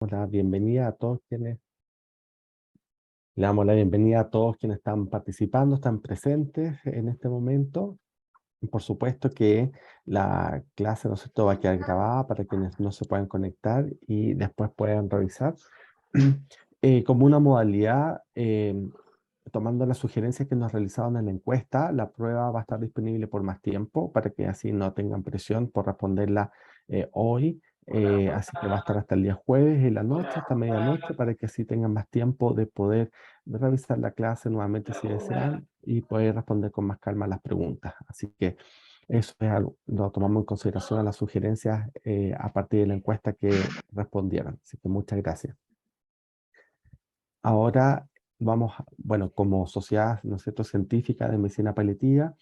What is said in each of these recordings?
La bienvenida a todos quienes, le damos la bienvenida a todos quienes están participando, están presentes en este momento. Y por supuesto que la clase, ¿no es cierto?, va a quedar grabada para quienes no se puedan conectar y después puedan revisar. Como una modalidad, tomando las sugerencias que nos realizaron en la encuesta, la prueba va a estar disponible por más tiempo para que así no tengan presión por responderla hoy. Así que va a estar hasta el día jueves en la noche, hasta medianoche, para que así tengan más tiempo de poder revisar la clase nuevamente si desean y poder responder con más calma las preguntas. Así que eso es algo, lo tomamos en consideración a las sugerencias a partir de la encuesta que respondieron. Así que muchas gracias. Ahora vamos, bueno, como sociedad, ¿no es cierto?, científica de medicina paliativa,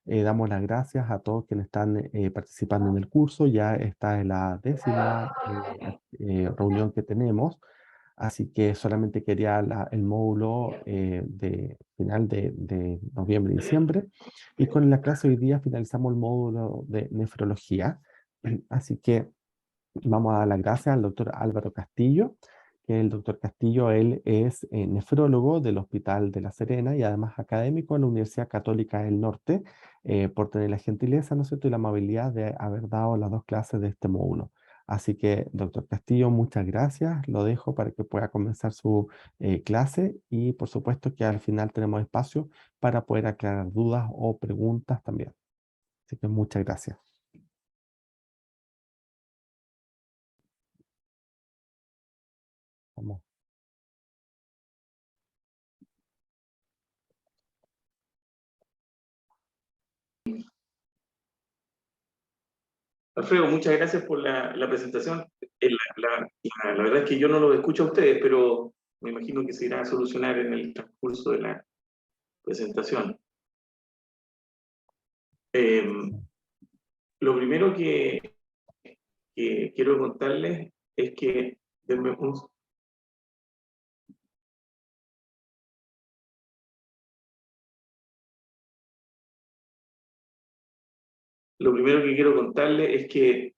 damos las gracias a todos quienes están participando en el curso. Ya esta es la 10ª reunión que tenemos, así que solamente quería el módulo de final de noviembre y diciembre. Y con la clase hoy día finalizamos el módulo de nefrología. Así que vamos a dar las gracias al doctor Álvaro Castillo, que el doctor Castillo, él es nefrólogo del Hospital de La Serena y además académico en la Universidad Católica del Norte, por tener la gentileza, ¿no es cierto?, y la amabilidad de haber dado las dos clases de este módulo. Así que, doctor Castillo, muchas gracias. Lo dejo para que pueda comenzar su clase y, por supuesto, que al final tenemos espacio para poder aclarar dudas o preguntas también. Así que muchas gracias. Vamos. Alfredo, muchas gracias por la presentación. La verdad es que yo no lo escucho a ustedes, pero me imagino que se irá a solucionar en el transcurso de la presentación. Lo primero que quiero contarles es que lo primero que quiero contarles es que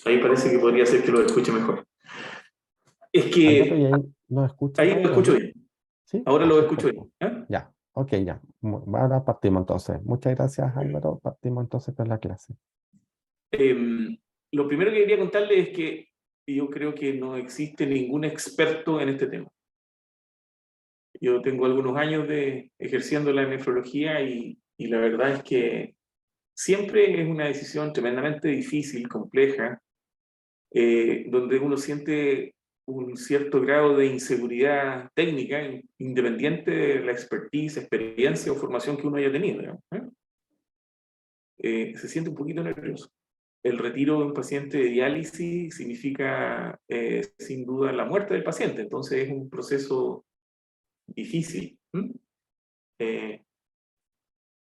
ahí parece que podría ser que lo escuche mejor. Es Álvaro, ¿y que ahí nos escuchas ahí lo ahí o escucho no? bien. Sí, Ahora ya, lo escucho perfecto. bien. ¿Eh? Ya, ok, ya. Ahora partimos entonces. Muchas gracias, Álvaro. Partimos entonces con la clase. Lo primero que quería contarles es que yo creo que no existe ningún experto en este tema. Yo tengo algunos años ejerciendo la nefrología y la verdad es que siempre es una decisión tremendamente difícil, compleja, donde uno siente un cierto grado de inseguridad técnica, independiente de la expertise, experiencia o formación que uno haya tenido, digamos, se siente un poquito nervioso. El retiro de un paciente de diálisis significa, sin duda, la muerte del paciente, entonces es un proceso difícil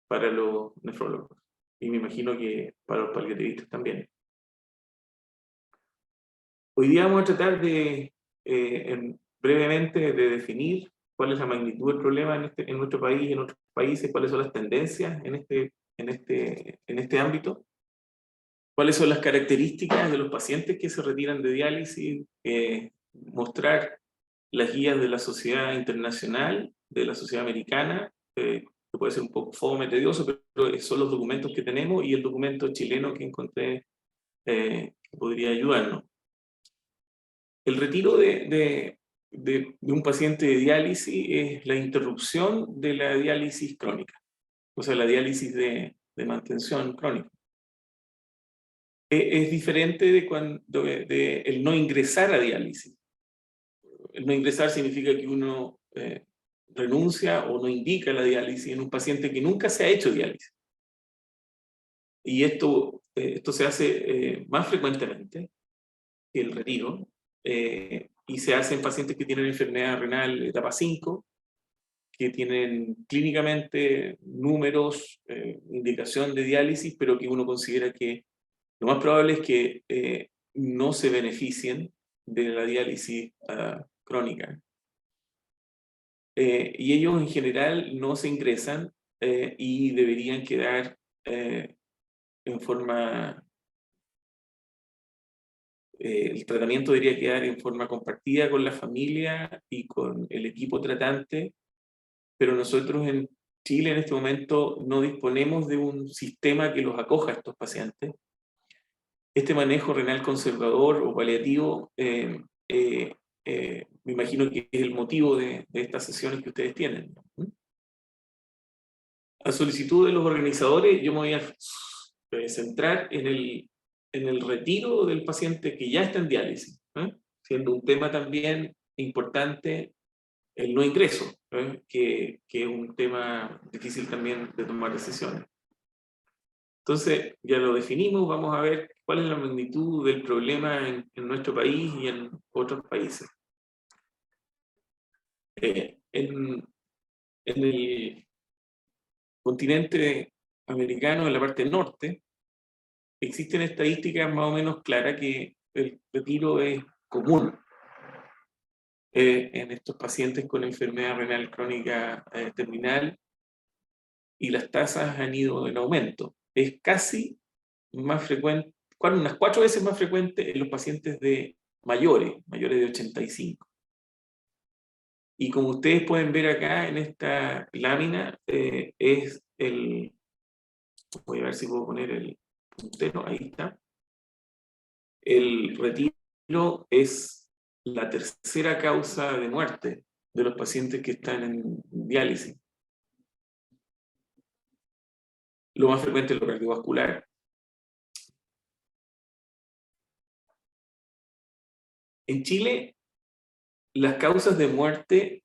para los nefrólogos, y me imagino que para los paliativistas también. Hoy día vamos a tratar brevemente de definir cuál es la magnitud del problema en nuestro país y en otros países, cuáles son las tendencias en este ámbito, cuáles son las características de los pacientes que se retiran de diálisis, mostrar las guías de la Sociedad Internacional, de la Sociedad Americana, que puede ser un poco fome, tedioso, pero son los documentos que tenemos y el documento chileno que encontré que podría ayudarnos. El retiro de un paciente de diálisis es la interrupción de la diálisis crónica, o sea, la diálisis de mantención crónica. Es diferente de el no ingresar a diálisis. El no ingresar significa que uno renuncia o no indica la diálisis en un paciente que nunca se ha hecho diálisis. Y esto se hace más frecuentemente que el retiro, y se hace en pacientes que tienen enfermedad renal etapa 5, que tienen clínicamente números, indicación de diálisis, pero que uno considera que lo más probable es que no se beneficien de la diálisis crónica. Y ellos en general no se ingresan y deberían quedar en forma... el tratamiento debería quedar en forma compartida con la familia y con el equipo tratante, pero nosotros en Chile en este momento no disponemos de un sistema que los acoja a estos pacientes. Este manejo renal conservador o paliativo, me imagino que es el motivo de estas sesiones que ustedes tienen. A solicitud de los organizadores, yo me voy a centrar en el retiro del paciente que ya está en diálisis, siendo un tema también importante el no ingreso, que es un tema difícil también de tomar decisiones. Entonces, ya lo definimos, vamos a ver cuál es la magnitud del problema en nuestro país y en otros países. En el continente americano, en la parte norte, existen estadísticas más o menos claras que el retiro es común en estos pacientes con enfermedad renal crónica terminal, y las tasas han ido en aumento. Es casi más frecuente, unas 4 veces más frecuente en los pacientes mayores de 85. Y como ustedes pueden ver acá en esta lámina, es voy a ver si puedo poner el puntero, ahí está. El retiro es la tercera causa de muerte de los pacientes que están en diálisis. Lo más frecuente es lo cardiovascular. En Chile, las causas de muerte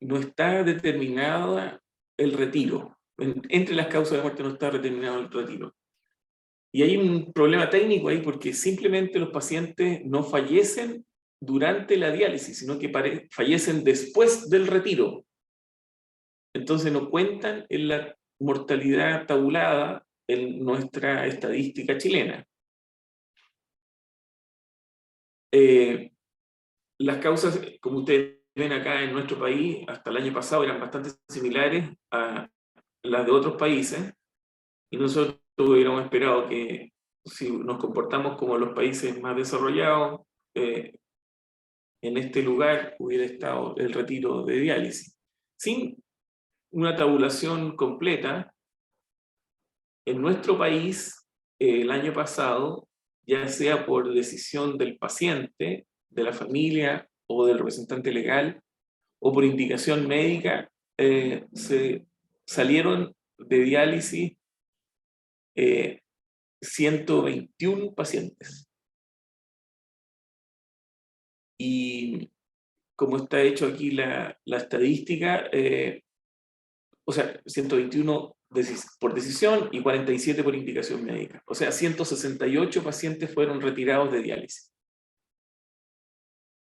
no está determinada el retiro. Entre las causas de muerte no está determinado el retiro. Y hay un problema técnico ahí porque simplemente los pacientes no fallecen durante la diálisis, sino que fallecen después del retiro. Entonces no cuentan en la mortalidad tabulada en nuestra estadística chilena. Las causas, como ustedes ven acá en nuestro país, hasta el año pasado eran bastante similares a las de otros países, y nosotros hubiéramos esperado que si nos comportamos como los países más desarrollados, en este lugar hubiera estado el retiro de diálisis. Sin una tabulación completa, en nuestro país, el año pasado, ya sea por decisión del paciente, de la familia o del representante legal, o por indicación médica, se salieron de diálisis 121 pacientes. Y como está hecho aquí la estadística, o sea, 121 por decisión y 47 por indicación médica. O sea, 168 pacientes fueron retirados de diálisis.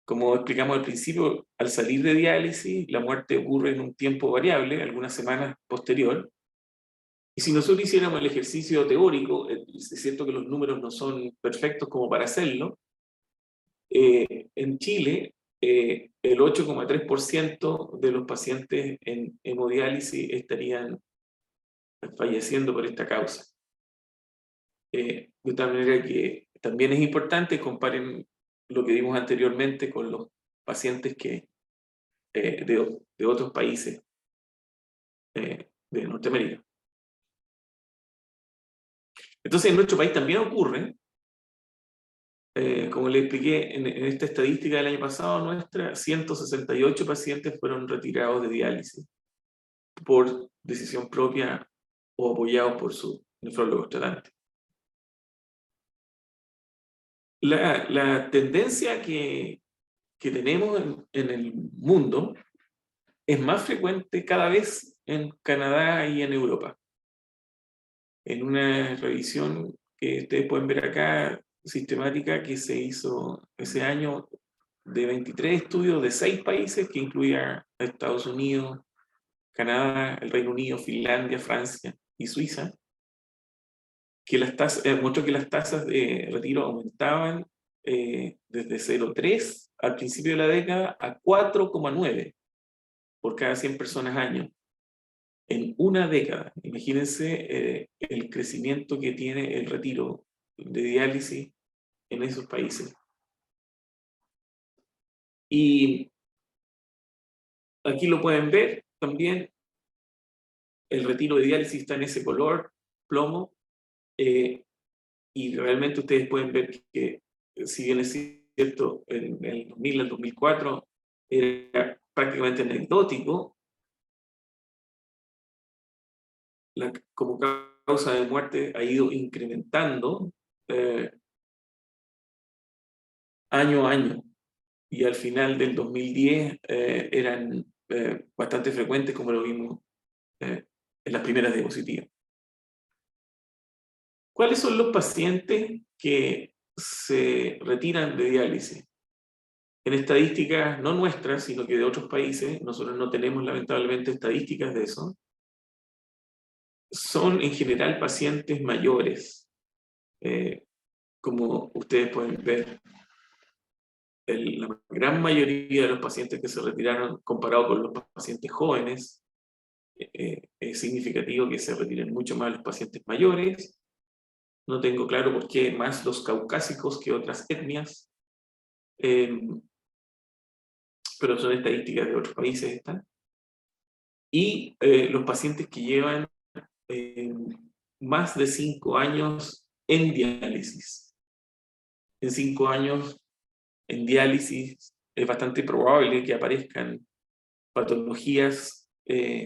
Como explicamos al principio, al salir de diálisis, la muerte ocurre en un tiempo variable, algunas semanas posterior. Y si nosotros hiciéramos el ejercicio teórico, es cierto que los números no son perfectos como para hacerlo, en Chile, el 8,3% de los pacientes en hemodiálisis estarían falleciendo por esta causa. De tal manera que también es importante comparen lo que vimos anteriormente con los pacientes de otros países de Norteamérica. Entonces en nuestro país también ocurre, como les expliqué en esta estadística del año pasado nuestra, 168 pacientes fueron retirados de diálisis por decisión propia o apoyados por su nefrólogo tratante. La tendencia que tenemos en el mundo es más frecuente cada vez en Canadá y en Europa. En una revisión que ustedes pueden ver acá, sistemática, que se hizo ese año, de 23 estudios de 6 países, que incluía Estados Unidos, Canadá, el Reino Unido, Finlandia, Francia y Suiza, que mostró que las tasas de retiro aumentaban desde 0,3 al principio de la década a 4,9 por cada 100 personas año. en una década. Imagínense el crecimiento que tiene el retiro de diálisis en esos países. Y aquí lo pueden ver también, el retiro de diálisis está en ese color, plomo, y realmente ustedes pueden ver que, si bien es cierto, en el 2000 al 2004 era prácticamente anecdótico, como causa de muerte ha ido incrementando año a año. Y al final del 2010 eran bastante frecuentes, como lo vimos en las primeras diapositivas. ¿Cuáles son los pacientes que se retiran de diálisis? En estadísticas no nuestras, sino que de otros países, nosotros no tenemos lamentablemente estadísticas de eso, son en general pacientes mayores. Como ustedes pueden ver, la gran mayoría de los pacientes que se retiraron, comparado con los pacientes jóvenes, es significativo que se retiren mucho más los pacientes mayores. No tengo claro por qué más los caucásicos que otras etnias, pero son estadísticas de otros países estas. Y los pacientes que llevan más de 5 años en diálisis. En 5 años en diálisis es bastante probable que aparezcan patologías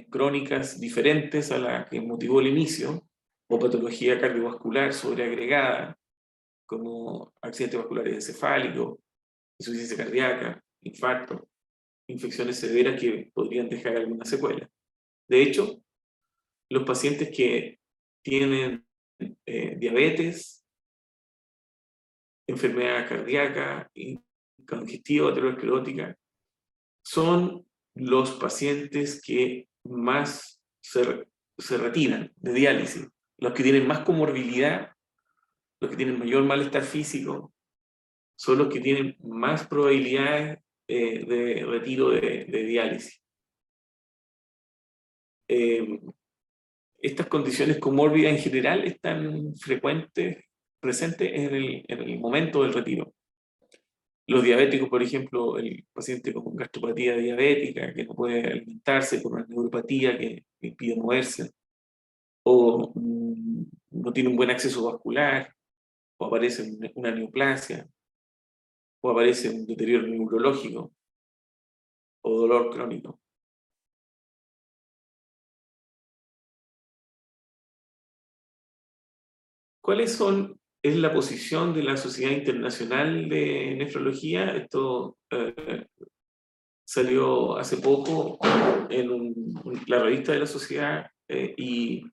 crónicas diferentes a la que motivó el inicio, o patología cardiovascular sobreagregada, como accidentes vasculares encefálicos, insuficiencia cardíaca, infarto, infecciones severas que podrían dejar alguna secuela. De hecho, los pacientes que tienen diabetes, enfermedad cardíaca, congestiva, aterosclerótica, son los pacientes que más se retiran de diálisis, los que tienen más comorbilidad, los que tienen mayor malestar físico, son los que tienen más probabilidades de retiro de diálisis. Estas condiciones comórbidas en general están presentes en el momento del retiro. Los diabéticos, por ejemplo, el paciente con gastropatía diabética que no puede alimentarse por una neuropatía que impide moverse, o no tiene un buen acceso vascular, o aparece una neoplasia, o aparece un deterioro neurológico, o dolor crónico. Es la posición de la Sociedad Internacional de Nefrología? Esto salió hace poco en la revista de la sociedad, y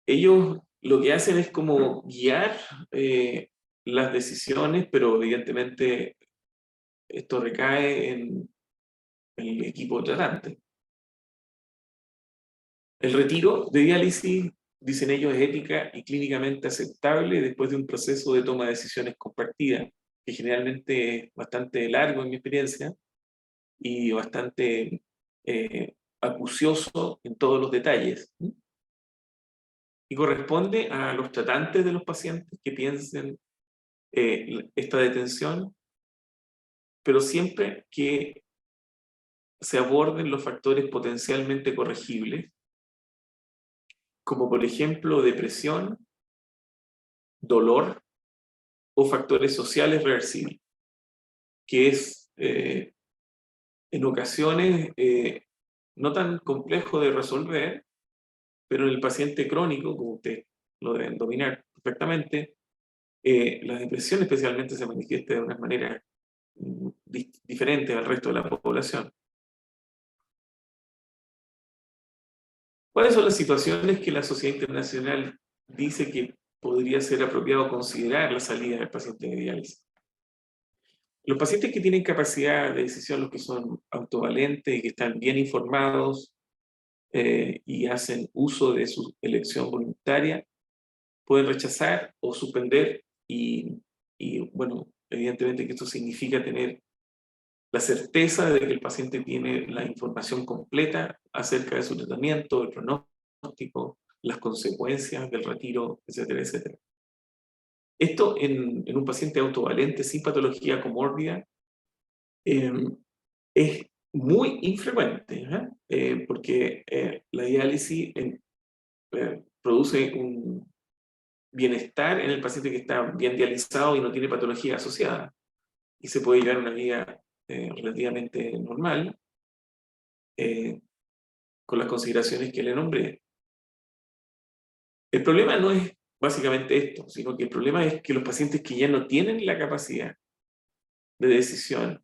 ellos lo que hacen es como guiar las decisiones, pero evidentemente esto recae en el equipo tratante. El retiro de diálisis, dicen ellos, es ética y clínicamente aceptable después de un proceso de toma de decisiones compartida, que generalmente es bastante largo en mi experiencia y bastante acucioso en todos los detalles. Y corresponde a los tratantes de los pacientes que piensen esta detención, pero siempre que se aborden los factores potencialmente corregibles, como por ejemplo depresión, dolor o factores sociales reversibles, que es en ocasiones no tan complejo de resolver, pero en el paciente crónico, como ustedes lo deben dominar perfectamente, la depresión especialmente se manifiesta de una manera diferente al resto de la población. ¿Cuáles son las situaciones que la Sociedad Internacional dice que podría ser apropiado considerar la salida del paciente de diálisis? Los pacientes que tienen capacidad de decisión, los que son autovalentes y que están bien informados y hacen uso de su elección voluntaria, pueden rechazar o suspender y bueno, evidentemente que esto significa tener la certeza de que el paciente tiene la información completa acerca de su tratamiento, el pronóstico, las consecuencias del retiro, etcétera, etcétera. Esto en un paciente autovalente sin patología comórbida es muy infrecuente, porque la diálisis produce un bienestar en el paciente que está bien dializado y no tiene patología asociada, y se puede llevar una vida relativamente normal, con las consideraciones que le nombré. El problema no es básicamente esto, sino que el problema es que los pacientes que ya no tienen la capacidad de decisión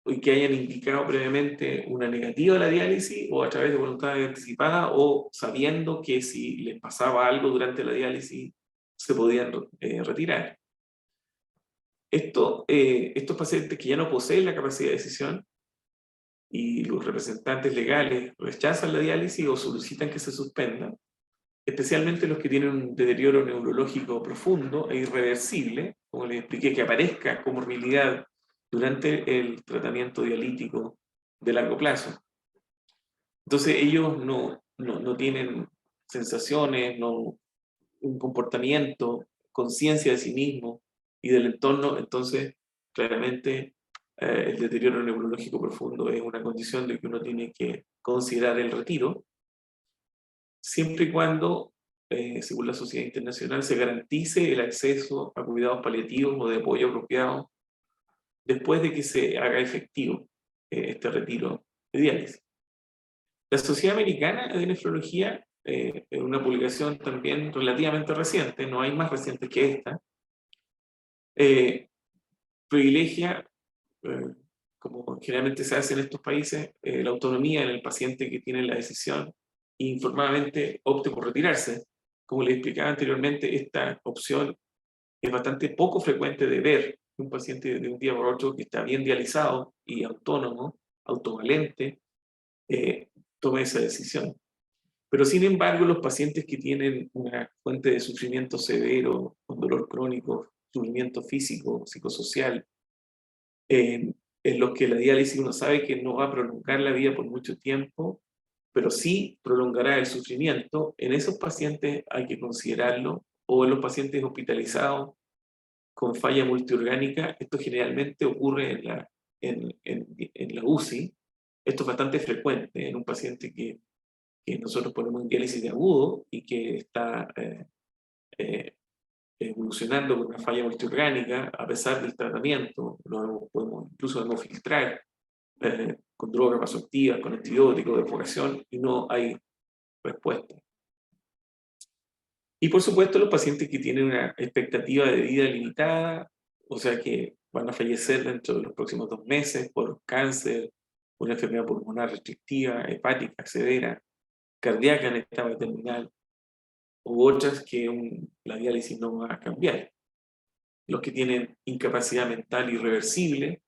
y que hayan indicado previamente una negativa a la diálisis o a través de voluntad anticipada o sabiendo que si les pasaba algo durante la diálisis se podían retirar. Estos pacientes que ya no poseen la capacidad de decisión y los representantes legales rechazan la diálisis o solicitan que se suspenda, especialmente los que tienen un deterioro neurológico profundo e irreversible, como les expliqué, que aparezca comorbilidad durante el tratamiento dialítico de largo plazo. Entonces ellos no tienen sensaciones, un comportamiento, conciencia de sí mismo y del entorno, entonces claramente el deterioro neurológico profundo es una condición de que uno tiene que considerar el retiro, siempre y cuando, según la Sociedad Internacional, se garantice el acceso a cuidados paliativos o de apoyo apropiado después de que se haga efectivo este retiro de diálisis. La Sociedad Americana de Nefrología, en una publicación también relativamente reciente, no hay más reciente que esta, privilegia, como generalmente se hace en estos países, la autonomía en el paciente que tiene la decisión e informadamente opte por retirarse. Como les explicaba anteriormente, esta opción es bastante poco frecuente de ver. Un paciente de un día por otro que está bien dializado y autónomo, autovalente, tome esa decisión. Pero sin embargo, los pacientes que tienen una fuente de sufrimiento severo, con dolor crónico, sufrimiento físico, psicosocial, en los que la diálisis uno sabe que no va a prolongar la vida por mucho tiempo, pero sí prolongará el sufrimiento, en esos pacientes hay que considerarlo, o en los pacientes hospitalizados con falla multiorgánica, esto generalmente ocurre en la UCI, esto es bastante frecuente en un paciente que nosotros ponemos en diálisis de agudo y que está evolucionando con una falla multiorgánica a pesar del tratamiento, podemos incluso hemofiltrar con drogas vasoactivas, con antibióticos, de depuración, y no hay respuesta. Y por supuesto los pacientes que tienen una expectativa de vida limitada, o sea que van a fallecer dentro de los próximos 2 meses por cáncer, por una enfermedad pulmonar restrictiva, hepática severa, cardíaca en etapa terminal, u otras que la diálisis no va a cambiar. Los que tienen incapacidad mental irreversible,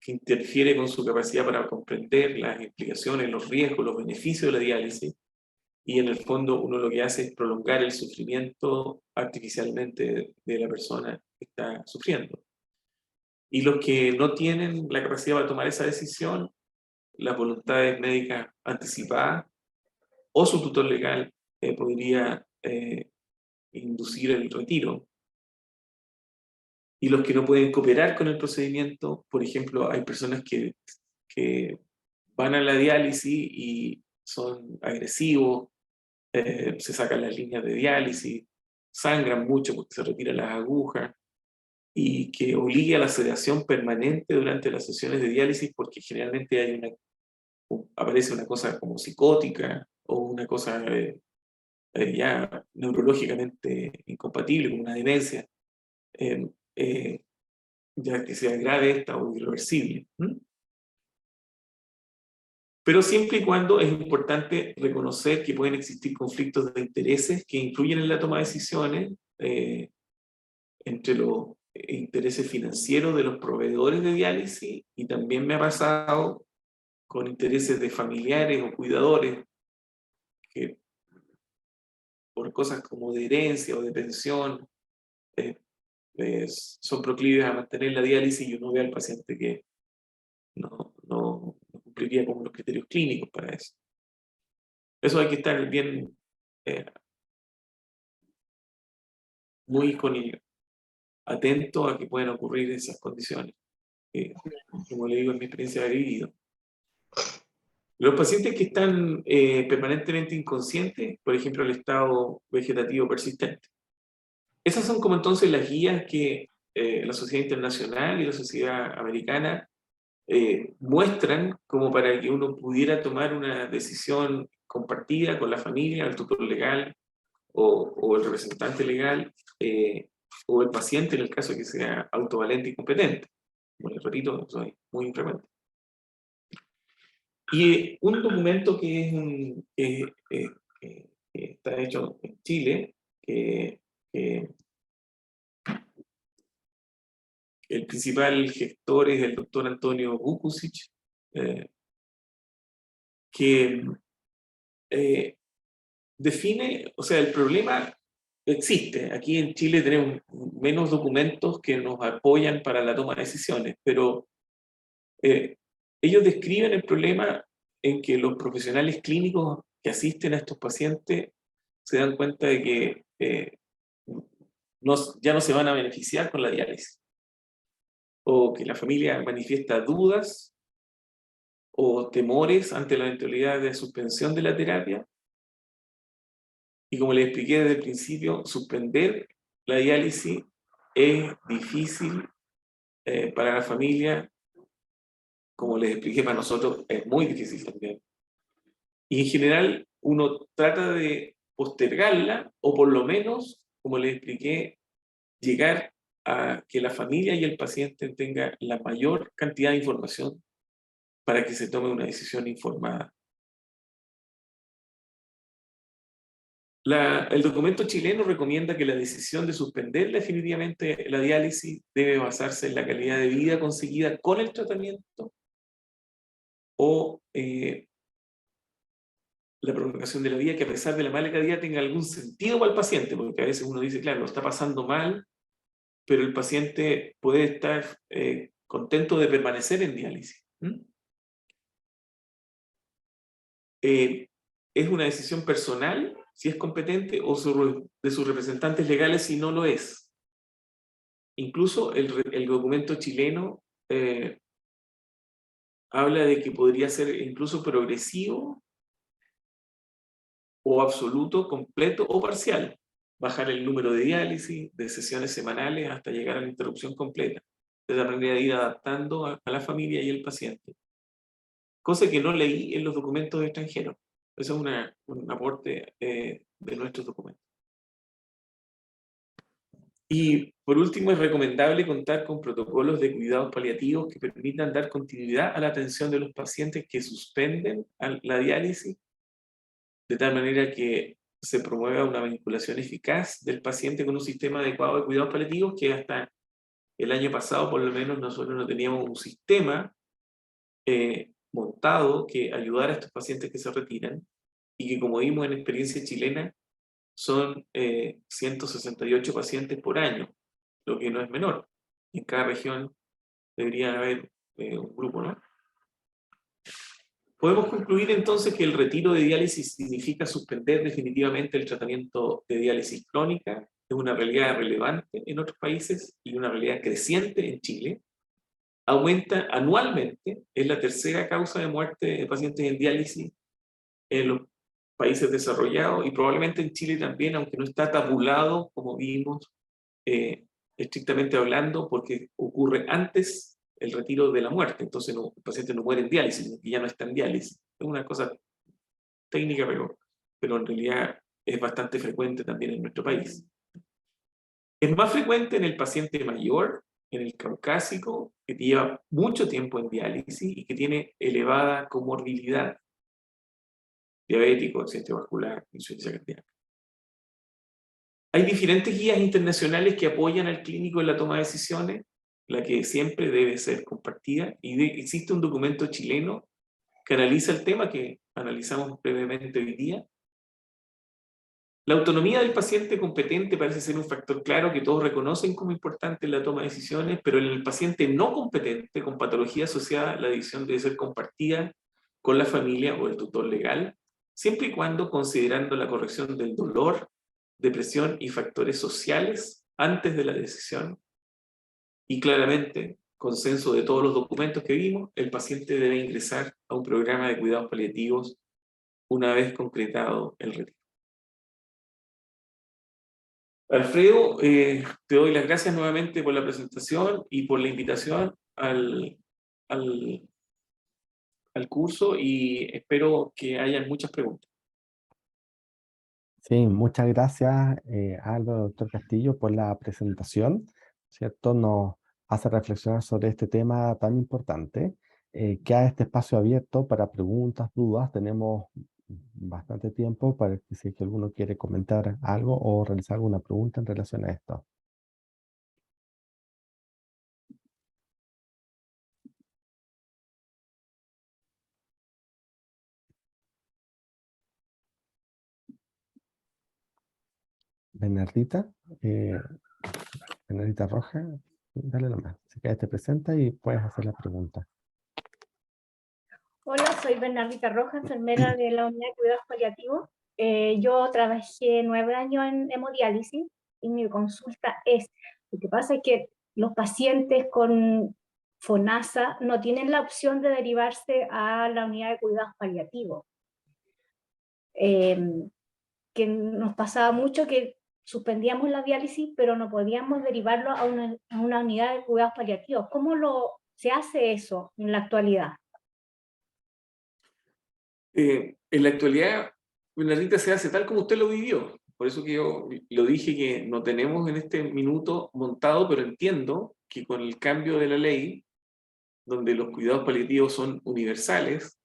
que interfiere con su capacidad para comprender las implicaciones, los riesgos, los beneficios de la diálisis, y en el fondo uno lo que hace es prolongar el sufrimiento artificialmente de la persona que está sufriendo. Y los que no tienen la capacidad para tomar esa decisión, las voluntades médicas anticipadas o su tutor legal podría inducir el retiro. Y los que no pueden cooperar con el procedimiento, por ejemplo, hay personas que van a la diálisis y son agresivos, se sacan las líneas de diálisis, sangran mucho porque se retiran las agujas, y que obliga a la sedación permanente durante las sesiones de diálisis porque generalmente aparece una cosa como psicótica o una cosa ya neurológicamente incompatible, como una demencia, eh, eh, ya que sea grave esta o irreversible. Pero siempre y cuando es importante reconocer que pueden existir conflictos de intereses que influyen en la toma de decisiones entre los intereses financieros de los proveedores de diálisis, y también me ha pasado con intereses de familiares o cuidadores que por cosas como de herencia o de pensión son proclives a mantener la diálisis y uno ve al paciente que no cumpliría con los criterios clínicos para eso. Eso hay que estar bien, muy atento a que puedan ocurrir esas condiciones. Como le digo, en mi experiencia he vivido. Los pacientes que están permanentemente inconscientes, por ejemplo, el estado vegetativo persistente. Esas son como entonces las guías que la Sociedad Internacional y la Sociedad Americana muestran como para que uno pudiera tomar una decisión compartida con la familia, el tutor legal o el representante legal o el paciente en el caso de que sea autovalente y competente. Bueno, repito, soy muy infrecuente. Y un documento que es que está hecho en Chile, que el principal gestor es el doctor Antonio Vukusic, que define, o sea, el problema existe. Aquí en Chile tenemos menos documentos que nos apoyan para la toma de decisiones, pero ellos describen el problema en que los profesionales clínicos que asisten a estos pacientes se dan cuenta de que ya no se van a beneficiar con la diálisis, o que la familia manifiesta dudas o temores ante la eventualidad de suspensión de la terapia. Y como les expliqué desde el principio, suspender la diálisis es difícil para la familia. Como les expliqué, para nosotros es muy difícil también. Y en general uno trata de postergarla o por lo menos, como les expliqué, llegar a que la familia y el paciente tengan la mayor cantidad de información para que se tome una decisión informada. El documento chileno recomienda que la decisión de suspender definitivamente la diálisis debe basarse en la calidad de vida conseguida con el tratamiento o la prolongación de la vida, que a pesar de la mala calidad tenga algún sentido para el paciente, porque a veces uno dice, claro, lo está pasando mal, pero el paciente puede estar contento de permanecer en diálisis. Es una decisión personal si es competente o de sus representantes legales si no lo es. Incluso el documento chileno habla de que podría ser incluso progresivo o absoluto, completo o parcial. Bajar el número de diálisis, de sesiones semanales hasta llegar a la interrupción completa. De la manera de ir adaptando a la familia y el paciente. Cosa que no leí en los documentos extranjeros. Eso es un aporte de nuestros documentos. Y por último, es recomendable contar con protocolos de cuidados paliativos que permitan dar continuidad a la atención de los pacientes que suspenden la diálisis, de tal manera que se promueva una vinculación eficaz del paciente con un sistema adecuado de cuidados paliativos, que hasta el año pasado, por lo menos, nosotros no teníamos un sistema montado que ayudara a estos pacientes que se retiran, y que, como vimos en experiencia chilena, son 168 pacientes por año, lo que no es menor. En cada región debería haber un grupo, ¿no? Podemos concluir entonces que el retiro de diálisis significa suspender definitivamente el tratamiento de diálisis crónica. Es una realidad relevante en otros países y una realidad creciente en Chile. Aumenta anualmente, es la tercera causa de muerte de pacientes en diálisis en los países desarrollados y probablemente en Chile también, aunque no está tabulado, como vimos, estrictamente hablando, porque ocurre antes el retiro de la muerte. Entonces el paciente no muere en diálisis, sino que ya no está en diálisis. Es una cosa técnica, pero en realidad es bastante frecuente también en nuestro país. Es más frecuente en el paciente mayor, en el caucásico, que lleva mucho tiempo en diálisis y que tiene elevada comorbilidad, diabético, accidente vascular, insuficiencia cardíaca. Hay diferentes guías internacionales que apoyan al clínico en la toma de decisiones, la que siempre debe ser compartida, y existe un documento chileno que analiza el tema que analizamos brevemente hoy día, La autonomía del paciente competente parece ser un factor claro que todos reconocen como importante en la toma de decisiones, pero en el paciente no competente, con patología asociada, la decisión debe ser compartida con la familia o el tutor legal, siempre y cuando considerando la corrección del dolor, depresión y factores sociales antes de la decisión. Y claramente, consenso de todos los documentos que vimos, el paciente debe ingresar a un programa de cuidados paliativos una vez concretado el retiro. Alfredo, te doy las gracias nuevamente por la presentación y por la invitación al curso, y espero que hayan muchas preguntas. Sí, muchas gracias, Álvaro, doctor Castillo, por la presentación, ¿cierto? Nos hace reflexionar sobre este tema tan importante. Queda este espacio abierto para preguntas, dudas. Tenemos bastante tiempo para que si es que alguno quiere comentar algo o realizar alguna pregunta en relación a esto. Bernardita, Bernardita Roja, dale nomás. Si quieres te presenta y puedes hacer la pregunta. Hola, soy Bernardita Roja, enfermera de la Unidad de Cuidados Paliativos. Yo trabajé 9 años en hemodiálisis y mi consulta es, lo que pasa es que los pacientes con FONASA no tienen la opción de derivarse a la Unidad de Cuidados Paliativos. Que nos pasaba mucho que suspendíamos la diálisis, pero no podíamos derivarlo a una unidad de cuidados paliativos. ¿Cómo se hace eso en la actualidad? En la actualidad, Bernardita, se hace tal como usted lo vivió. Por eso que yo lo dije, que no tenemos en este minuto montado, pero entiendo que con el cambio de la ley, donde los cuidados paliativos son universales,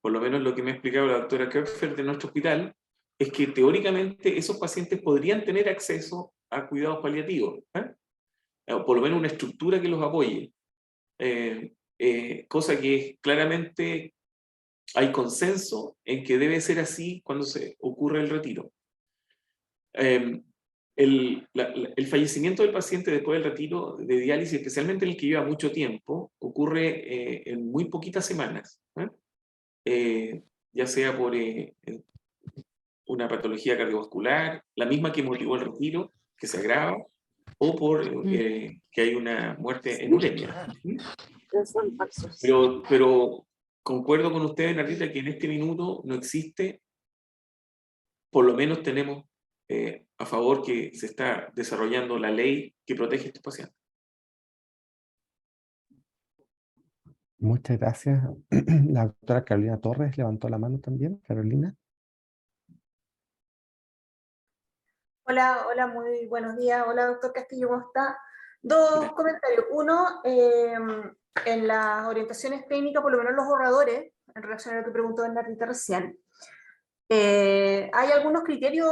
por lo menos lo que me ha explicado la doctora Köpfer de nuestro hospital, es que teóricamente esos pacientes podrían tener acceso a cuidados paliativos, o por lo menos una estructura que los apoye, cosa que claramente hay consenso en que debe ser así cuando se ocurre el retiro. El fallecimiento del paciente después del retiro de diálisis, especialmente el que lleva mucho tiempo, ocurre en muy poquitas semanas, ya sea por una patología cardiovascular, la misma que motivó el retiro, que se agrava, o por que hay una muerte en uremia. Pero concuerdo con usted, Bernardita, que en este minuto no existe, por lo menos tenemos a favor que se está desarrollando la ley que protege a estos pacientes. Muchas gracias. La doctora Carolina Torres levantó la mano también. Carolina. Hola, hola, muy buenos días. Hola, doctor Castillo, ¿cómo está? Dos comentarios. Uno, en las orientaciones clínicas, por lo menos los borradores, en relación a lo que preguntó Bernardita recién, hay algunos criterios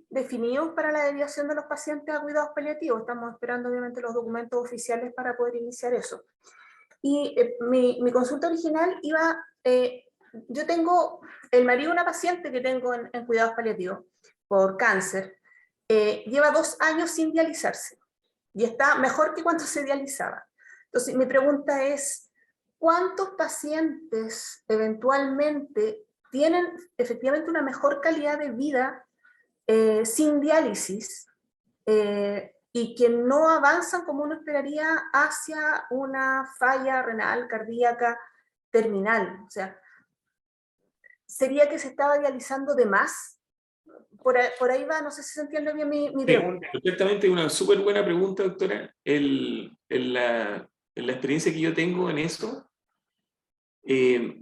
definidos para la derivación de los pacientes a cuidados paliativos. Estamos esperando, obviamente, los documentos oficiales para poder iniciar eso. Y mi consulta original iba, yo tengo, el marido de una paciente que tengo en cuidados paliativos por cáncer, lleva 2 años sin dializarse y está mejor que cuando se dializaba. Entonces mi pregunta es, ¿cuántos pacientes eventualmente tienen efectivamente una mejor calidad de vida sin diálisis y que no avanzan como uno esperaría hacia una falla renal, cardíaca, terminal? O sea, ¿sería que se estaba dializando de más? Por ahí va, no sé si se entiende bien mi pregunta. Perfectamente, una súper buena pregunta, doctora. En la experiencia que yo tengo en eso,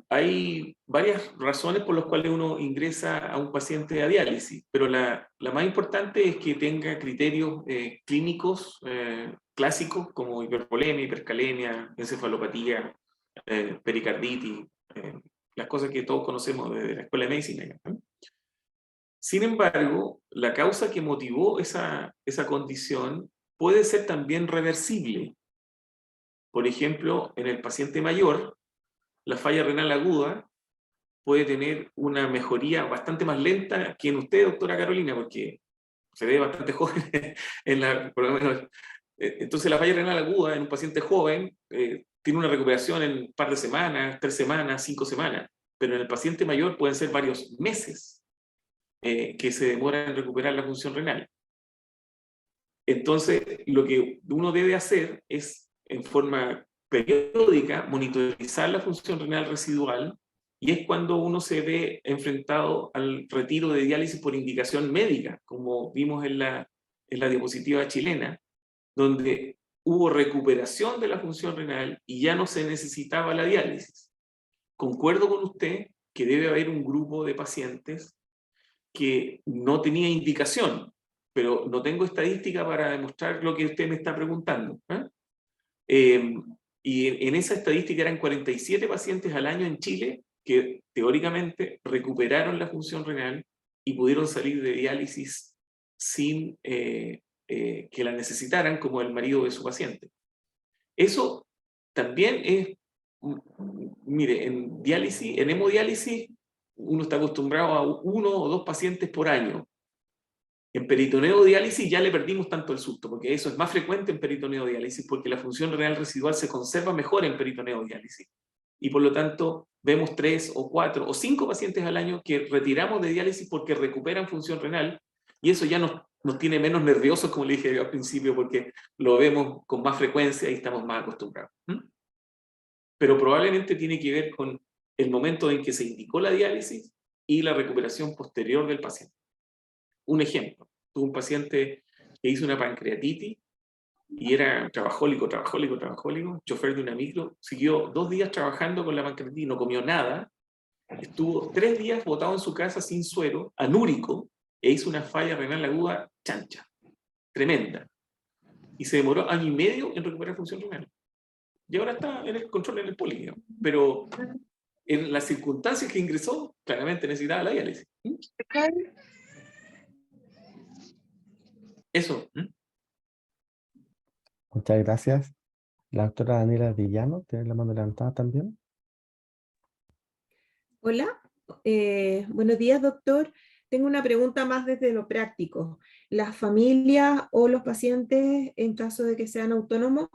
hay varias razones por las cuales uno ingresa a un paciente a diálisis, pero la más importante es que tenga criterios clínicos clásicos como hipervolemia, hipercalemia, encefalopatía, pericarditis, las cosas que todos conocemos desde la escuela de medicina, ¿no? Sin embargo, la causa que motivó esa condición puede ser también reversible. Por ejemplo, en el paciente mayor, la falla renal aguda puede tener una mejoría bastante más lenta que en usted, doctora Carolina, porque se ve bastante joven, por lo menos. Entonces la falla renal aguda en un paciente joven tiene una recuperación en un par de semanas, 3 semanas, 5 semanas, pero en el paciente mayor pueden ser varios meses que se demora en recuperar la función renal. Entonces, lo que uno debe hacer es, en forma periódica, monitorizar la función renal residual, y es cuando uno se ve enfrentado al retiro de diálisis por indicación médica, como vimos en la diapositiva chilena, donde hubo recuperación de la función renal y ya no se necesitaba la diálisis. Concuerdo con usted que debe haber un grupo de pacientes que no tenía indicación, pero no tengo estadística para demostrar lo que usted me está preguntando. Y en esa estadística eran 47 pacientes al año en Chile que teóricamente recuperaron la función renal y pudieron salir de diálisis sin que la necesitaran, como el marido de su paciente. Eso también es, mire, en diálisis, en hemodiálisis, uno está acostumbrado a 1 o 2 pacientes por año. En peritoneodiálisis ya le perdimos tanto el susto, porque eso es más frecuente en peritoneodiálisis, porque la función renal residual se conserva mejor en peritoneodiálisis. Y por lo tanto, vemos 3 o 4 o 5 pacientes al año que retiramos de diálisis porque recuperan función renal, y eso ya nos tiene menos nerviosos, como le dije al principio, porque lo vemos con más frecuencia y estamos más acostumbrados. Pero probablemente tiene que ver con el momento en que se indicó la diálisis y la recuperación posterior del paciente. Un ejemplo, tuve un paciente que hizo una pancreatitis y era trabajólico, chofer de una micro, siguió 2 días trabajando con la pancreatitis, no comió nada, estuvo 3 días botado en su casa sin suero, anúrico, e hizo una falla renal aguda chancha, tremenda. Y se demoró 1 año y medio en recuperar función renal. Y ahora está en el control en el poli, pero en las circunstancias que ingresó, claramente necesitaba la diálisis. Eso. Muchas gracias. La doctora Daniela Villano, ¿tiene la mano levantada también? Hola, buenos días, doctor. Tengo una pregunta más desde lo práctico. Las familias o los pacientes, en caso de que sean autónomos,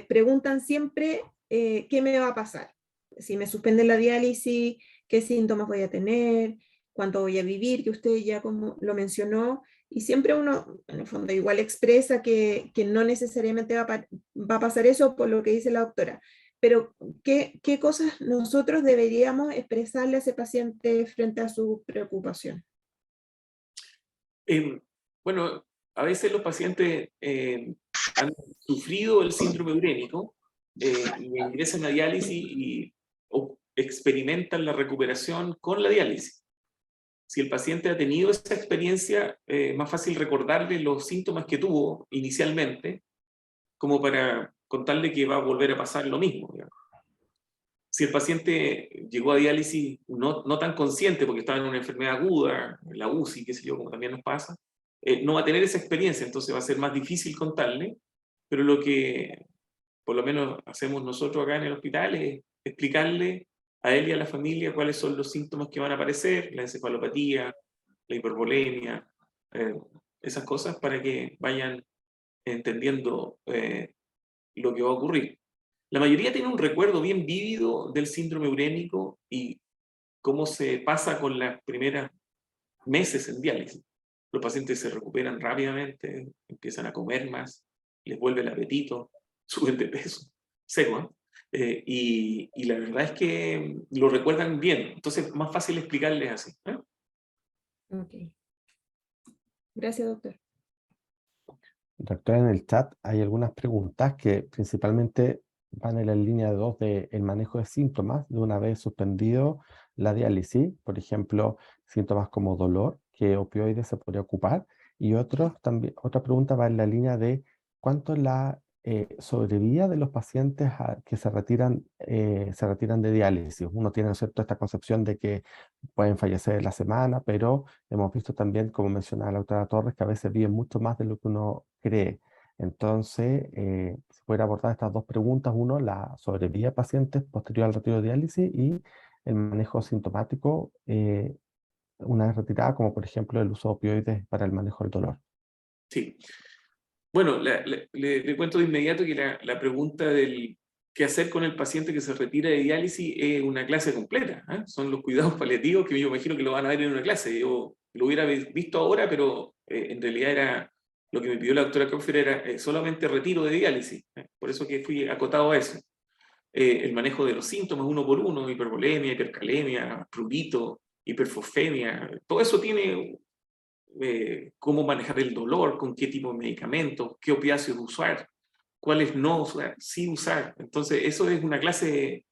preguntan siempre qué me va a pasar. Si me suspenden la diálisis, qué síntomas voy a tener, cuánto voy a vivir, que usted ya como lo mencionó, y siempre uno, en el fondo, igual expresa que no necesariamente va a pasar eso por lo que dice la doctora. Pero, ¿qué cosas nosotros deberíamos expresarle a ese paciente frente a su preocupación? Bueno, a veces los pacientes han sufrido el síndrome urémico y ingresan a diálisis o experimentan la recuperación con la diálisis. Si el paciente ha tenido esa experiencia, es más fácil recordarle los síntomas que tuvo inicialmente, como para contarle que va a volver a pasar lo mismo, digamos. Si el paciente llegó a diálisis no tan consciente porque estaba en una enfermedad aguda, en la UCI, qué sé yo, como también nos pasa, no va a tener esa experiencia, entonces va a ser más difícil contarle, pero lo que por lo menos hacemos nosotros acá en el hospital es explicarle a él y a la familia cuáles son los síntomas que van a aparecer, la encefalopatía, la hipervolemia, esas cosas para que vayan entendiendo lo que va a ocurrir. La mayoría tiene un recuerdo bien vívido del síndrome urémico y cómo se pasa con las primeras meses en diálisis. Los pacientes se recuperan rápidamente, empiezan a comer más, les vuelve el apetito, suben de peso, seco, y la verdad es que lo recuerdan bien, entonces es más fácil explicarles así. Ok. Gracias, doctor. Doctora, en el chat hay algunas preguntas que principalmente van en la línea 2 del manejo de síntomas de una vez suspendido la diálisis, por ejemplo, síntomas como dolor, que opioides se podría ocupar, y también, otra pregunta va en la línea de cuánto es la sobrevida de los pacientes que se retiran de diálisis. Uno tiene, ¿no es cierto?, esta concepción de que pueden fallecer en la semana, pero hemos visto también, como mencionaba la doctora Torres, que a veces viven mucho más de lo que uno cree. Entonces, si pudiera abordar estas 2 preguntas, uno, la sobrevida de pacientes posterior al retiro de diálisis y el manejo sintomático una vez retirada, como por ejemplo el uso de opioides para el manejo del dolor. Sí. Bueno, le cuento de inmediato que la pregunta del qué hacer con el paciente que se retira de diálisis es una clase completa, ¿eh? Son los cuidados paliativos que yo imagino que lo van a ver en una clase. Yo lo hubiera visto ahora, pero en realidad era lo que me pidió la doctora Kopfer era solamente retiro de diálisis. Por eso que fui acotado a eso. El manejo de los síntomas uno por uno, hipervolemia, hipercalemia, prurito, hiperfosfemia, todo eso tiene cómo manejar el dolor, con qué tipo de medicamentos, qué opiáceos usar, cuáles no usar, sí usar. Entonces, eso es una clase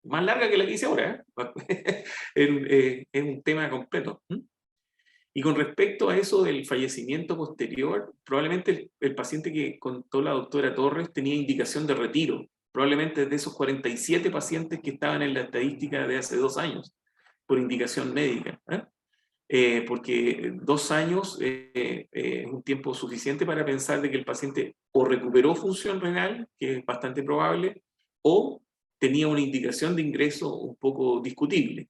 más larga que la que hice ahora, ¿eh? Es un tema completo. Y con respecto a eso del fallecimiento posterior, probablemente el paciente que contó la doctora Torres tenía indicación de retiro, probablemente de esos 47 pacientes que estaban en la estadística de hace 2 años, por indicación médica. Porque 2 años es un tiempo suficiente para pensar de que el paciente o recuperó función renal, que es bastante probable, o tenía una indicación de ingreso un poco discutible.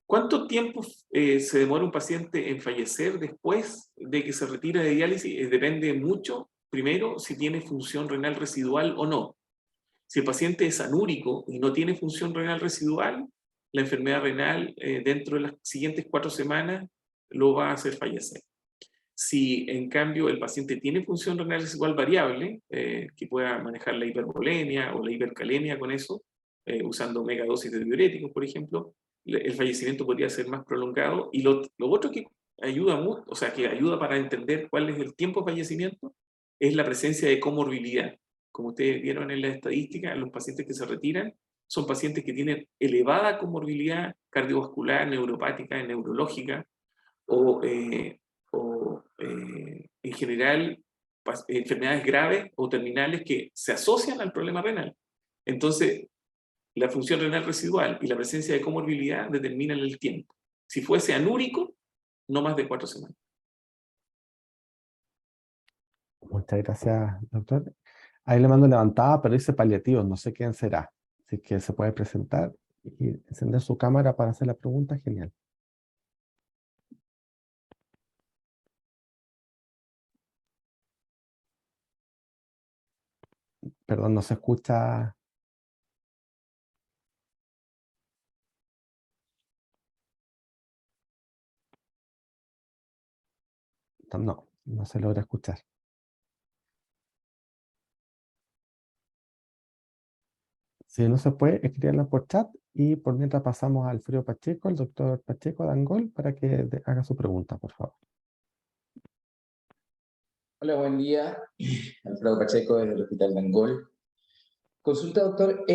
¿Cuánto tiempo se demora un paciente en fallecer después de que se retira de diálisis? Depende mucho, primero, si tiene función renal residual o no. Si el paciente es anúrico y no tiene función renal residual, la enfermedad renal dentro de las siguientes 4 semanas lo va a hacer fallecer. Si en cambio el paciente tiene función renal residual variable, que pueda manejar la hipervolemia o la hipercalemia con eso, usando megadosis de diuréticos, por ejemplo, el fallecimiento podría ser más prolongado. Y lo otro que ayuda mucho, o sea, que ayuda para entender cuál es el tiempo de fallecimiento, es la presencia de comorbilidad. Como ustedes vieron en la estadística, los pacientes que se retiran son pacientes que tienen elevada comorbilidad cardiovascular, neuropática, neurológica, o en general enfermedades graves o terminales que se asocian al problema renal. Entonces, la función renal residual y la presencia de comorbilidad determinan el tiempo. Si fuese anúrico, no más de 4 semanas. Muchas gracias, doctor. Ahí le mando levantada, pero dice paliativos, no sé quién será. Así que se puede presentar y encender su cámara para hacer la pregunta, genial. Perdón, no se escucha. No, no se logra escuchar. Si no se puede, escribirla por chat y por mientras pasamos al Alfredo Pacheco, el doctor Pacheco de Angol, para que haga su pregunta, por favor. Hola, buen día. Alfredo Pacheco desde el Hospital de Angol. Consulta, doctor.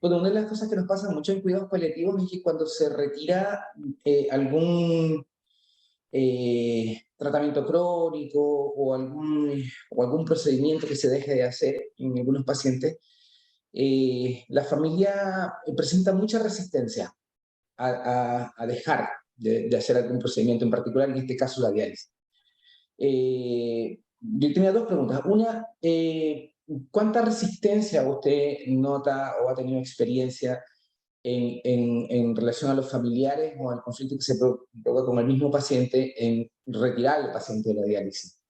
Bueno, una de las cosas que nos pasa mucho en cuidados paliativos es que cuando se retira algún tratamiento crónico o algún procedimiento que se deje de hacer en algunos pacientes, la familia presenta mucha resistencia a dejar de hacer algún procedimiento en particular, en este caso la diálisis. Yo tenía 2 preguntas. Una, ¿cuánta resistencia usted nota o ha tenido experiencia en relación a los familiares o al conflicto que se provoca con el mismo paciente en retirar al paciente de la diálisis?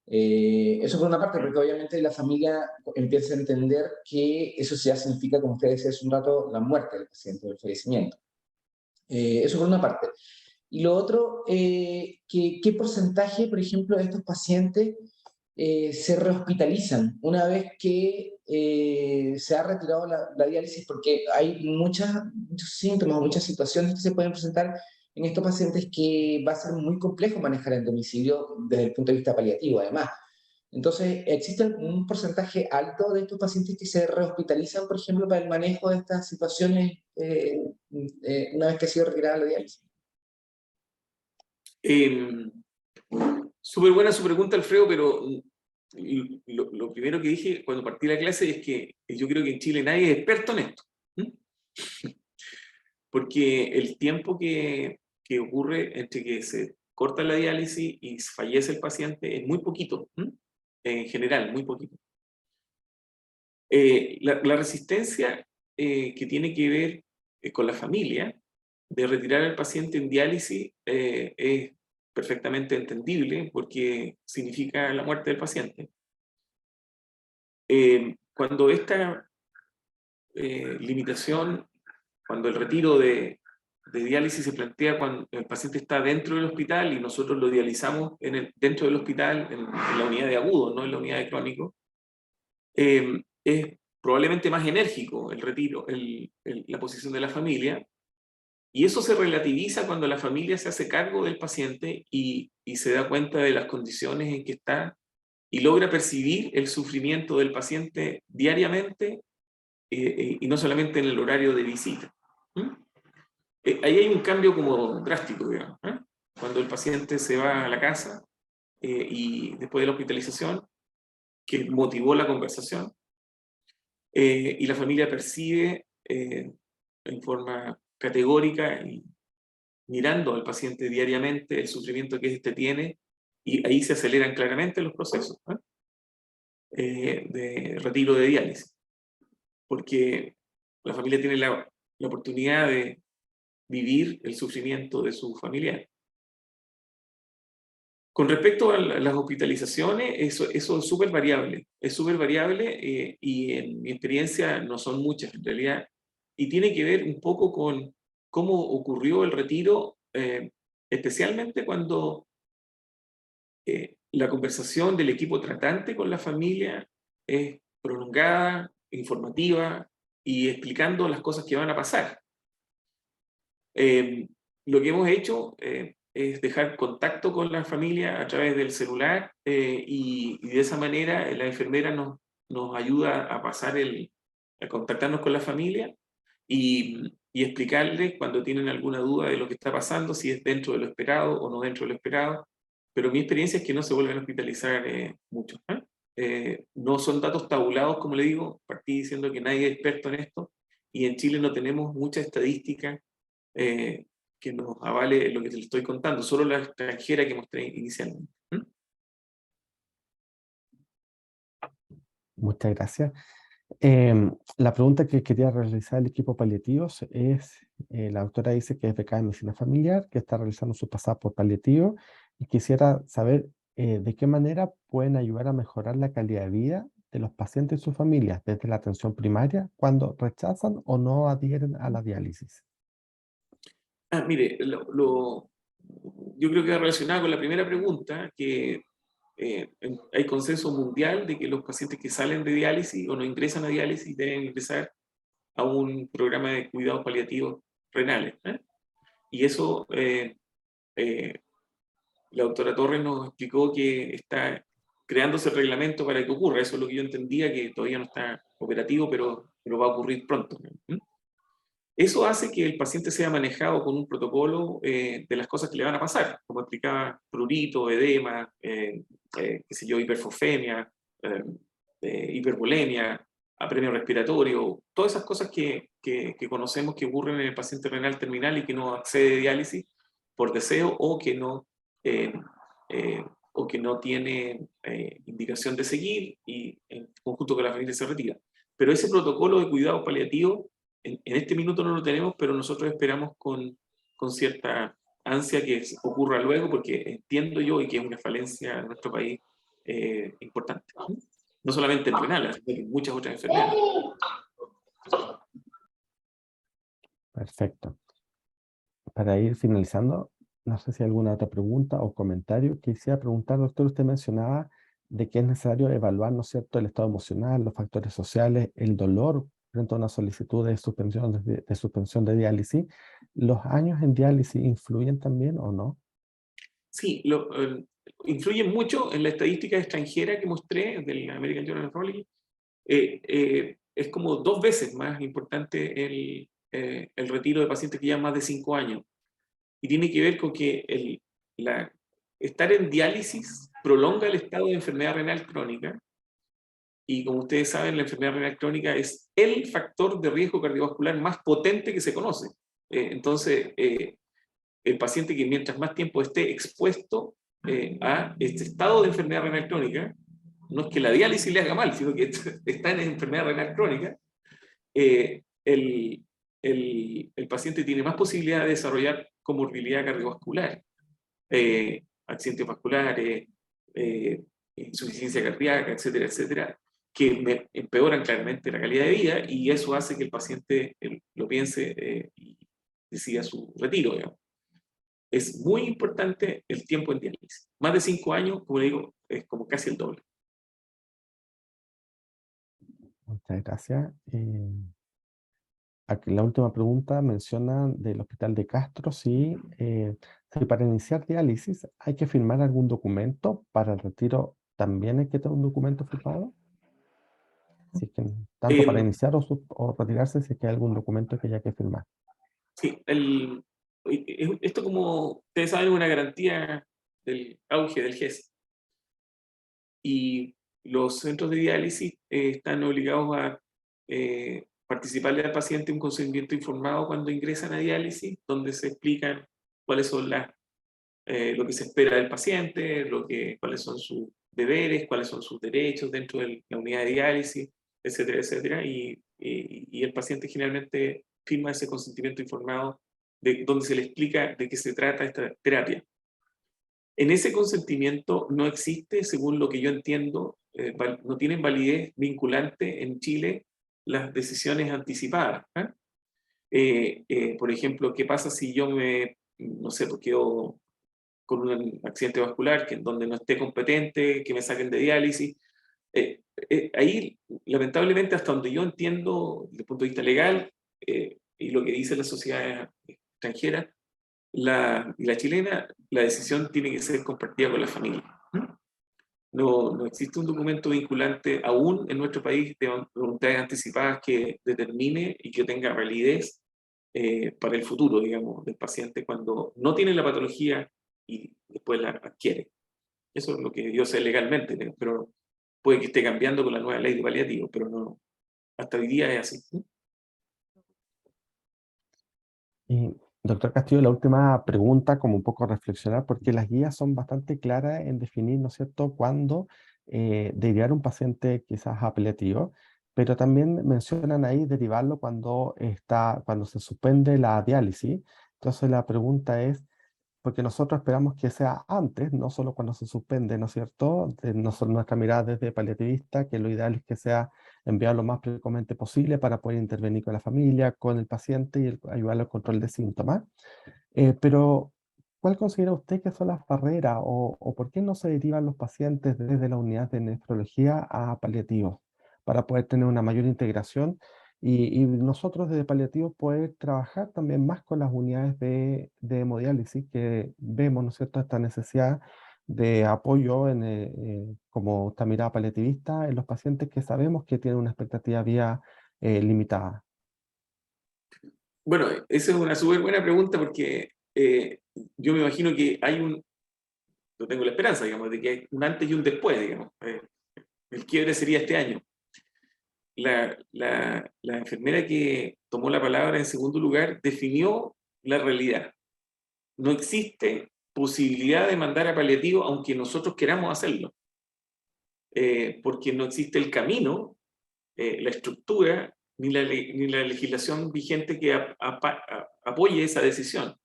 Eso por una parte, porque obviamente la familia empieza a entender que eso ya significa, como usted decía hace un rato, la muerte del paciente, el fallecimiento. Eso por una parte. Y lo otro, ¿qué porcentaje, por ejemplo, de estos pacientes se rehospitalizan una vez que se ha retirado la diálisis? Porque hay muchos síntomas, muchas situaciones que se pueden presentar en estos pacientes que va a ser muy complejo manejar en domicilio desde el punto de vista paliativo, además. Entonces, ¿existe un porcentaje alto de estos pacientes que se rehospitalizan, por ejemplo, para el manejo de estas situaciones una vez que ha sido retirada la diálisis? Súper buena su pregunta, Alfredo, pero lo primero que dije cuando partí la clase es que yo creo que en Chile nadie es experto en esto. Porque el tiempo que ocurre entre que se corta la diálisis y fallece el paciente es muy poquito, en general, muy poquito. La resistencia que tiene que ver con la familia de retirar al paciente en diálisis es perfectamente entendible porque significa la muerte del paciente. Cuando esta limitación, cuando el retiro de diálisis se plantea cuando el paciente está dentro del hospital y nosotros lo dializamos dentro del hospital, en la unidad de agudo, no en la unidad de crónico, es probablemente más enérgico el retiro, la posición de la familia, y eso se relativiza cuando la familia se hace cargo del paciente y se da cuenta de las condiciones en que está y logra percibir el sufrimiento del paciente diariamente y no solamente en el horario de visita. Ahí hay un cambio como drástico, digamos, cuando el paciente se va a la casa y después de la hospitalización, que motivó la conversación, y la familia percibe en forma categórica y mirando al paciente diariamente el sufrimiento que éste tiene, y ahí se aceleran claramente los procesos de retiro de diálisis, porque la familia tiene la oportunidad de vivir el sufrimiento de su familiar. Con respecto a las hospitalizaciones, eso es súper variable. Es súper variable y en mi experiencia no son muchas en realidad. Y tiene que ver un poco con cómo ocurrió el retiro, especialmente cuando la conversación del equipo tratante con la familia es prolongada, informativa y explicando las cosas que van a pasar. Lo que hemos hecho es dejar contacto con la familia a través del celular y de esa manera la enfermera nos ayuda a pasar a contactarnos con la familia y explicarles cuando tienen alguna duda de lo que está pasando, si es dentro de lo esperado o no dentro de lo esperado. Pero mi experiencia es que no se vuelven a hospitalizar mucho. No son datos tabulados, como le digo, partí diciendo que nadie es experto en esto, y en Chile no tenemos mucha estadística que nos avale lo que te estoy contando, solo la extranjera que mostré inicialmente. Muchas gracias. La pregunta que quería realizar el equipo paliativos es, la doctora dice que es becada en medicina familiar, que está realizando su pasada por paliativo, y quisiera saber de qué manera pueden ayudar a mejorar la calidad de vida de los pacientes y sus familias desde la atención primaria cuando rechazan o no adhieren a la diálisis. Mire, yo creo que va relacionado con la primera pregunta, que hay consenso mundial de que los pacientes que salen de diálisis o no ingresan a diálisis deben ingresar a un programa de cuidados paliativos renales. Y eso, la doctora Torres nos explicó que está creándose el reglamento para que ocurra. Eso es lo que yo entendía, que todavía no está operativo, pero va a ocurrir pronto. Eso hace que el paciente sea manejado con un protocolo de las cosas que le van a pasar, como explicaba, prurito, edema, qué sé yo, hiperfosfemia, hipervolemia, apremio respiratorio, todas esas cosas que conocemos que ocurren en el paciente renal terminal y que no accede a diálisis por deseo o que no tiene indicación de seguir y en conjunto con la familia se retira. Pero ese protocolo de cuidado paliativo en este minuto no lo tenemos, pero nosotros esperamos con cierta ansia que ocurra luego, porque entiendo yo y que es una falencia en nuestro país importante. No solamente en renal, sino en muchas otras enfermedades. Perfecto. Para ir finalizando, no sé si hay alguna otra pregunta o comentario. Quisiera preguntar, doctor, usted mencionaba de que es necesario evaluar, ¿no es cierto?, el estado emocional, los factores sociales, el dolor frente a una solicitud de suspensión de diálisis. ¿Los años en diálisis influyen también o no? Sí, influyen mucho en la estadística extranjera que mostré del American Journal of Nephrology. Es como 2 veces más importante el retiro de pacientes que llevan más de 5 años. Y tiene que ver con que estar en diálisis prolonga el estado de enfermedad renal crónica. Y como ustedes saben, la enfermedad renal crónica es el factor de riesgo cardiovascular más potente que se conoce. Entonces, el paciente que mientras más tiempo esté expuesto a este estado de enfermedad renal crónica, no es que la diálisis le haga mal, sino que está en enfermedad renal crónica, el paciente tiene más posibilidad de desarrollar comorbilidad cardiovascular, accidentes vasculares, insuficiencia cardíaca, etcétera, etcétera, que empeoran claramente la calidad de vida, y eso hace que el paciente lo piense y decida su retiro, digamos. Es muy importante el tiempo en diálisis. Más de 5 años, como le digo, es como casi el doble. Muchas gracias. Aquí la última pregunta menciona del Hospital de Castro si para iniciar diálisis hay que firmar algún documento. Para el retiro también hay que tener un documento firmado. Si es que, tanto para iniciar o retirarse, si es que hay algún documento que haya que firmar. Sí, esto, como ustedes saben, es una garantía del auge del GES. Y los centros de diálisis están obligados a participarle al paciente un consentimiento informado cuando ingresan a diálisis, donde se explican cuáles son lo que se espera del paciente, cuáles son sus deberes, cuáles son sus derechos dentro de la unidad de diálisis, etcétera, etcétera. Y el paciente generalmente firma ese consentimiento informado donde se le explica de qué se trata esta terapia. En ese consentimiento no existe, según lo que yo entiendo, no tienen validez vinculante en Chile las decisiones anticipadas. Por ejemplo, ¿qué pasa si yo no sé, quedo con un accidente vascular donde no esté competente, que me saquen de diálisis? Ahí, lamentablemente, hasta donde yo entiendo, desde el punto de vista legal, y lo que dice la sociedad extranjera, y la chilena, la decisión tiene que ser compartida con la familia. No existe un documento vinculante aún en nuestro país de voluntades anticipadas que determine y que tenga validez para el futuro, digamos, del paciente cuando no tiene la patología y después la adquiere. Eso es lo que yo sé legalmente, pero puede que esté cambiando con la nueva ley de paliativo, pero no, hasta hoy día es así. Y, doctor Castillo, la última pregunta, como un poco reflexionar, porque las guías son bastante claras en definir, ¿no es cierto?, cuándo derivar un paciente quizás a paliativo, pero también mencionan ahí derivarlo cuando se suspende la diálisis. Entonces la pregunta es, porque nosotros esperamos que sea antes, no solo cuando se suspende, ¿no es cierto? Nuestra mirada desde paliativista, que lo ideal es que sea enviado lo más precocemente posible para poder intervenir con la familia, con el paciente y ayudarlo al control de síntomas. Pero, ¿cuál considera usted que son las barreras o por qué no se derivan los pacientes desde la unidad de nefrología a paliativos para poder tener una mayor integración y nosotros desde paliativos poder trabajar también más con las unidades de hemodiálisis que vemos, ¿no es cierto?, esta necesidad de apoyo como esta mirada paliativista en los pacientes que sabemos que tienen una expectativa de vida limitada? Bueno, esa es una súper buena pregunta porque yo me imagino que yo tengo la esperanza, digamos, de que hay un antes y un después, digamos. El quiebre sería este año. La enfermera que tomó la palabra en segundo lugar definió la realidad. No existe posibilidad de mandar a paliativo aunque nosotros queramos hacerlo, porque no existe el camino, la estructura, ni la legislación vigente que apoye esa decisión,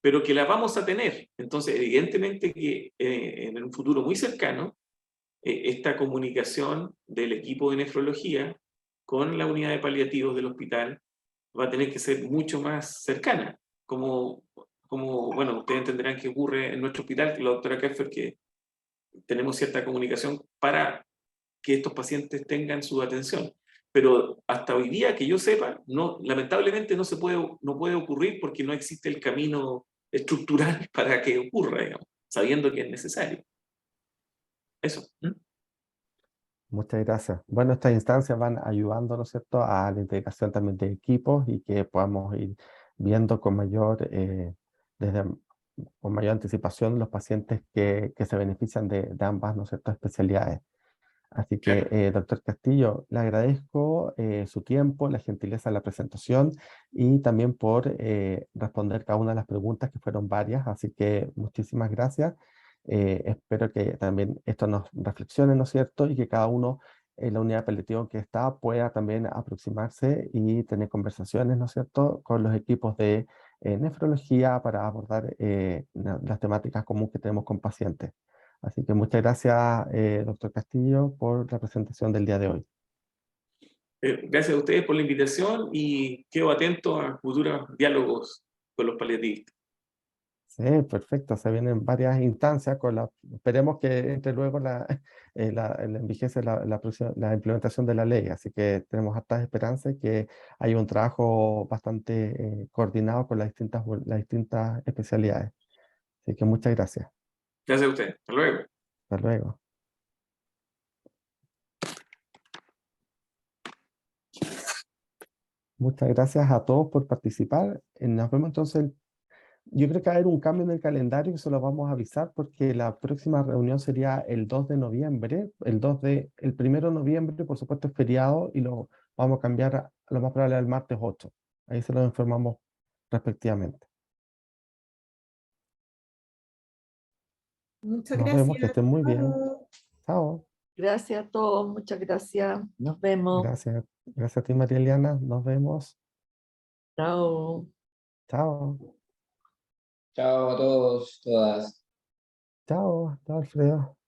pero que la vamos a tener. Entonces, evidentemente que en un futuro muy cercano, esta comunicación del equipo de nefrología con la unidad de paliativos del hospital va a tener que ser mucho más cercana, como bueno, ustedes entenderán que ocurre en nuestro hospital, que la doctora Keffer, que tenemos cierta comunicación para que estos pacientes tengan su atención. Pero hasta hoy día, que yo sepa, lamentablemente no puede ocurrir porque no existe el camino estructural para que ocurra, digamos, sabiendo que es necesario. Eso. Muchas gracias. Bueno, estas instancias van ayudando, ¿no es cierto?, a la integración también de equipos y que podamos ir viendo con con mayor anticipación los pacientes que se benefician de ambas, ¿no es cierto?, especialidades. Así que, Claro. doctor Castillo, le agradezco su tiempo, la gentileza de la presentación y también por responder cada una de las preguntas, que fueron varias. Así que muchísimas gracias. Espero que también esto nos reflexione, ¿no es cierto? Y que cada uno la unidad paliativa en que está pueda también aproximarse y tener conversaciones, ¿no es cierto?, con los equipos de nefrología para abordar las temáticas comunes que tenemos con pacientes. Así que muchas gracias, doctor Castillo, por la presentación del día de hoy. Gracias a ustedes por la invitación y quedo atento a futuros diálogos con los paliativistas. Sí, perfecto. Se vienen varias instancias esperemos que entre luego vigece la implementación de la ley. Así que tenemos hartas esperanzas y que hay un trabajo bastante coordinado con las distintas especialidades. Así que muchas gracias. Gracias a ustedes. Hasta luego. Hasta luego. Muchas gracias a todos por participar. Nos vemos entonces. Yo creo que va a haber un cambio en el calendario y se lo vamos a avisar porque la próxima reunión sería el 2 de noviembre. El 1 de noviembre, por supuesto, es feriado y lo vamos a cambiar a lo más probable al martes 8. Ahí se lo informamos respectivamente. Muchas Nos vemos, que gracias. estén muy bien. Chao. Chao. Gracias a todos, muchas gracias. Nos vemos. Gracias. Gracias a ti, María Eliana. Nos vemos. Chao. Chao. Chao a todos, todas. Chao. Chao, Alfredo.